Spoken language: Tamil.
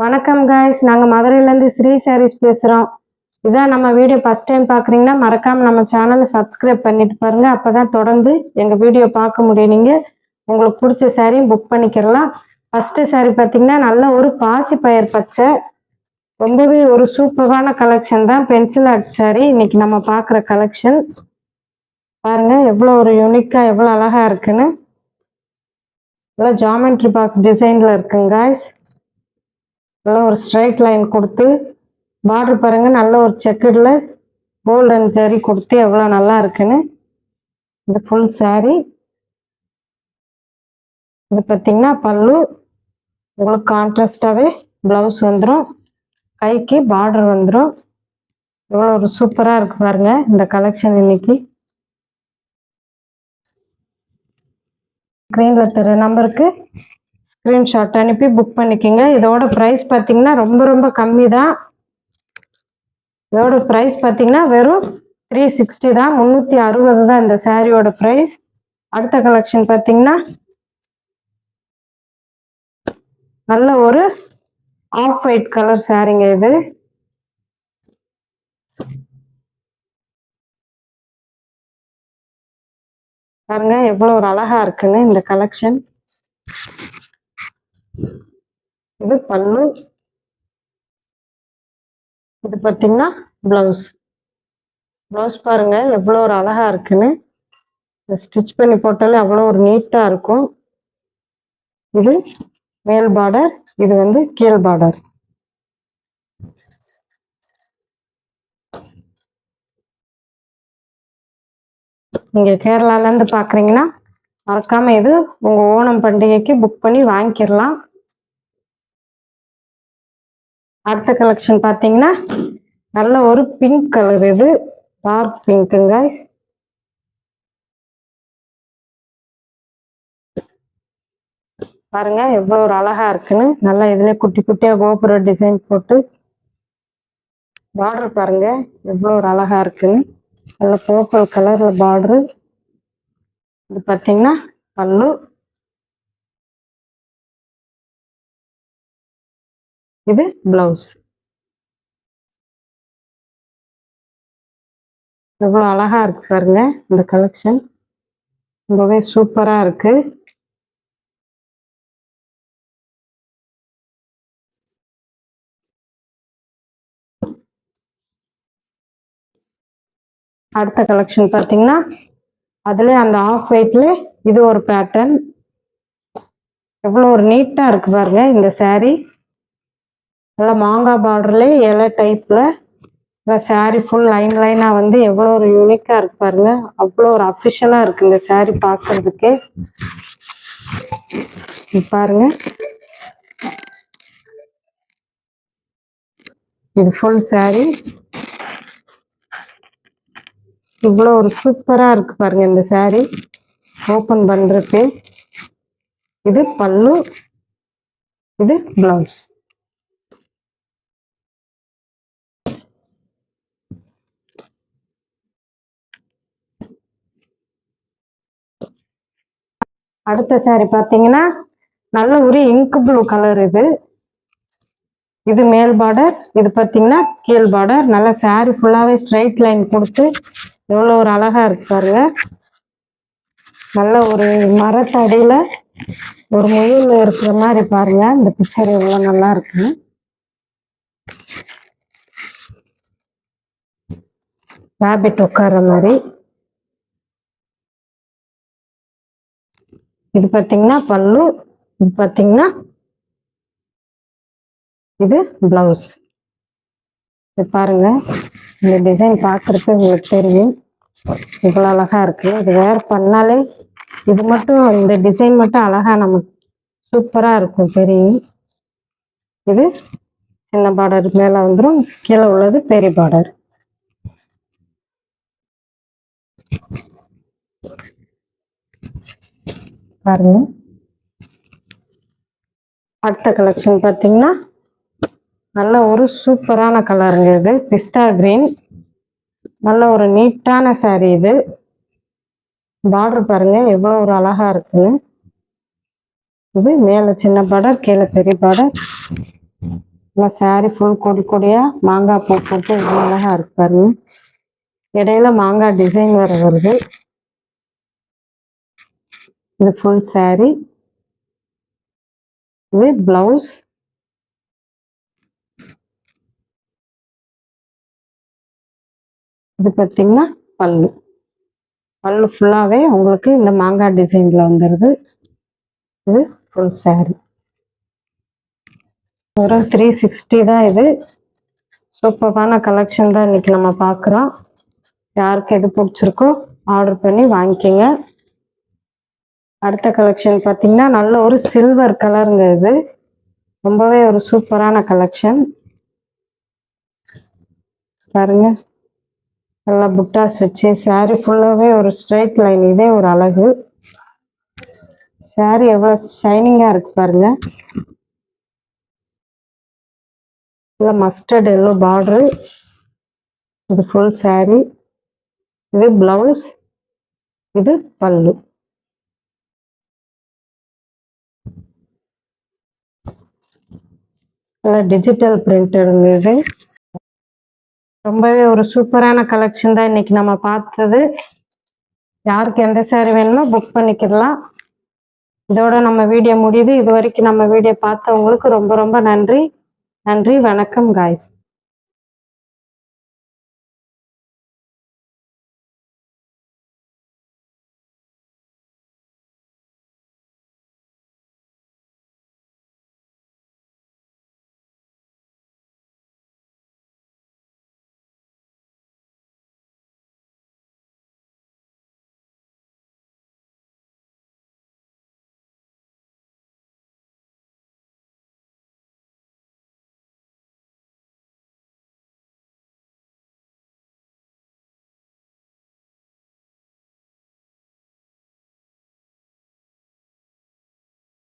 வணக்கம் காய்ஸ், நாங்கள் மதுரையிலேருந்து ஸ்ரீ சாரீஸ் பேசுகிறோம். இதான் நம்ம வீடியோ ஃபஸ்ட் டைம் பார்க்குறீங்கன்னா மறக்காமல் நம்ம சேனலை சப்ஸ்கிரைப் பண்ணிட்டு பாருங்கள். அப்போ தான் தொடர்ந்து எங்கள் வீடியோ பார்க்க முடியும். நீங்கள் உங்களுக்கு பிடிச்ச சாரியும் புக் பண்ணிக்கிறலாம். ஃபஸ்ட்டு சாரீ பார்த்தீங்கன்னா நல்ல ஒரு பாசி பயிர் பச்சை, ரொம்பவே ஒரு சூப்பரான கலெக்ஷன் தான். பென்சில் ஆர்ட் சாரீ இன்னைக்கு நம்ம பார்க்குற கலெக்ஷன். பாருங்கள் எவ்வளோ ஒரு யூனிக்காக எவ்வளோ அழகாக இருக்குன்னு. நல்லா ஜாமெண்ட்ரி பாக்ஸ் டிசைனில் இருக்குங்க காய்ஸ். நல்லா ஒரு ஸ்ட்ரைட் லைன் கொடுத்து பார்டர் பாருங்க, நல்ல ஒரு செக்கடில் கோல்டன் ஜரி கொடுத்து எவ்வளோ நல்லா இருக்குன்னு. இந்த ஃபுல் சாரீ இது பார்த்தீங்கன்னா பல்லு, உங்களுக்கு கான்ட்ராஸ்டாகவே ப்ளவுஸ் வந்துடும், கைக்கு பார்டர் வந்துடும். எவ்வளோ ஒரு சூப்பராக இருக்கு பாருங்க இந்த கலெக்ஷன். இன்னைக்கு ஸ்க்ரீனில் தர நம்பருக்கு ஸ்க்ரீன்ஷாட் அனுப்பி புக் பண்ணிக்கோங்க. இதோட ப்ரைஸ் பார்த்தீங்கன்னா ரொம்ப கம்மி தான். இதோட ப்ரைஸ் பார்த்தீங்கன்னா வெறும் 360 தான், 360 தான் இந்த சாரியோட ப்ரைஸ். அடுத்த கலெக்ஷன் பார்த்தீங்கன்னா நல்ல ஒரு ஆஃப் ஒயிட் கலர் சாரிங்க. இது பாருங்க எவ்வளோ ஒரு அழகா இருக்குன்னு இந்த கலெக்ஷன். இது பல்லு, இது பார்த்தீங்கன்னா ப்ளவுஸ். ப்ளவுஸ் பாருங்க எவ்வளோ ஒரு அழகா இருக்குன்னு. ஸ்டிச் பண்ணி போட்டாலே அவ்வளோ ஒரு நீட்டாக இருக்கும். இது மேல் பார்டர், இது வந்து கீழ் பார்டர். நீங்கள் கேரளாலேருந்து பார்க்குறீங்கன்னா மறக்காமல் இது உங்கள் ஓணம் பண்டிகைக்கு புக் பண்ணி வாங்கிக்கிடலாம். அடுத்த கலெக்ஷன் பார்த்தீங்கன்னா நல்ல ஒரு பிங்க் கலர், இது டார்க் பிங்க்குங்க. பாருங்க எவ்வளோ ஒரு அழகா இருக்குன்னு. நல்லா இதுல குட்டி குட்டியா கோபுர டிசைன் போட்டு பார்டர் பாருங்க எவ்வளோ ஒரு அழகா இருக்குன்னு. நல்ல பர்பிள் கலர்ல பார்டரு. இது பார்த்தீங்கன்னா பல்லு, இது பிளவுஸ். எவ்வளோ அழகா இருக்கு பாருங்க இந்த கலெக்ஷன். ரொம்பவே சூப்பரா இருக்கு. அடுத்த கலெக்ஷன் பார்த்தீங்கன்னா அதுல அந்த ஆஃப் ஒயிட்ல இது ஒரு பேட்டர்ன். எவ்வளோ ஒரு நீட்டா இருக்கு பாருங்க இந்த சாரீ. நல்லா மாங்காய் பார்டர்ல இலை டைப்ல சாரீ ஃபுல் லைனா வந்து எவ்வளோ ஒரு யூனிக்கா இருக்கு பாருங்க. அவ்வளோ ஒரு அஃபிஷியலா இருக்கு இந்த சாரீ பார்க்கறதுக்கு. பாருங்க இது ஃபுல் சாரீ இவ்வளோ ஒரு சூப்பரா இருக்கு பாருங்க இந்த சாரீ ஓப்பன் பண்றது. இது பல்லு, இது பிளவுஸ். அடுத்த சாரீ பார்த்தீங்கன்னா நல்ல ஒரு இங்க் ப்ளூ கலர். இது மேல் பார்டர், இது பார்த்தீங்கன்னா கீழ் பார்டர். நல்ல சாரீ ஃபுல்லாவே ஸ்ட்ரைட் லைன் கொடுத்து எவ்வளோ ஒரு அழகா இருக்கு பாருங்க. நல்ல ஒரு மரத்தடியில ஒரு முயல் இருக்கிற மாதிரி பாருங்க இந்த பிக்சர் எவ்வளோ நல்லா இருக்கு. ராபிட் உட்கார்ற மாதிரி. இது பார்த்தீங்கன்னா பல்லு, இது பார்த்தீங்கன்னா இது பிளவுஸ். இது பாருங்க இந்த டிசைன் பார்க்கறதுக்கு உங்களுக்கு தெரியும் இவ்வளோ அழகா இருக்கு. இது வேர் பண்ணாலே இது மட்டும் இந்த டிசைன் மட்டும் அழகா நமக்கு சூப்பரா இருக்கும் தெரியும். இது சின்ன பார்டர் மேல வந்துடும், கீழே உள்ளது பெரிய பார்டர். பாருங்க அடுத்த கலெக்ஷன் பார்த்தீங்கன்னா நல்ல ஒரு சூப்பரான கலருங்க. இது பிஸ்தா கிரீன். நல்ல ஒரு நீட்டான சாரீ. இது பார்டர் பாருங்க எவ்வளோ ஒரு அழகா இருக்குன்னு. இது மேல சின்ன பார்டர், கீழே பெரிய பார்டர். இந்த saree ஃபுல் கொடி கொடியா மாங்காய் பூ போட்டு இவ்வளோ அழகா இருக்கு பாருங்க. இடையில மாங்காய் டிசைன் வேற வருது. இது ஃபுல் saree. இது பிளவுஸ். இது பார்த்தீங்கன்னா பல்லு. பல்லு ஃபுல்லாவே உங்களுக்கு இந்த மாங்காய் டிசைன்ல வந்துருது. இது ஃபுல் saree. ஒரு 360 தான் இது. சூப்பரான கலெக்ஷன் தான் இன்னைக்கு நம்ம பார்க்குறோம். யாருக்கு எது பிடிச்சிருக்கோ ஆர்டர் பண்ணி வாங்கிக்கோங்க. அடுத்த கலெக்ஷன் பார்த்தீங்கன்னா நல்ல ஒரு சில்வர் கலருங்க. இது ரொம்பவே ஒரு சூப்பரான கலெக்ஷன் பாருங்க. நல்லா புட்டாஸ் வச்சு saree ஃபுல்லாகவே ஒரு ஸ்ட்ரைட் லைன். இதே ஒரு அழகு. saree எவ்வளோ ஷைனிங்காக இருக்கு பாருங்க. இல்லை மஸ்டர்ட் எல்லோ பார்டரு. இது ஃபுல் saree. இது பிளவுஸ். இது பல்லு. நல்லா டிஜிட்டல் பிரிண்டட் இது. ரொம்பவே ஒரு சூப்பரான கலெக்ஷன் தான் இன்னைக்கு நம்ம பார்த்தது. யாருக்கு எந்த saree வேணுமோ புக் பண்ணிக்கலாம். இதோட நம்ம வீடியோ முடியுது. இது வரைக்கும் நம்ம வீடியோ பார்த்தவங்களுக்கு ரொம்ப ரொம்ப நன்றி. நன்றி, வணக்கம் காய்ஸ்.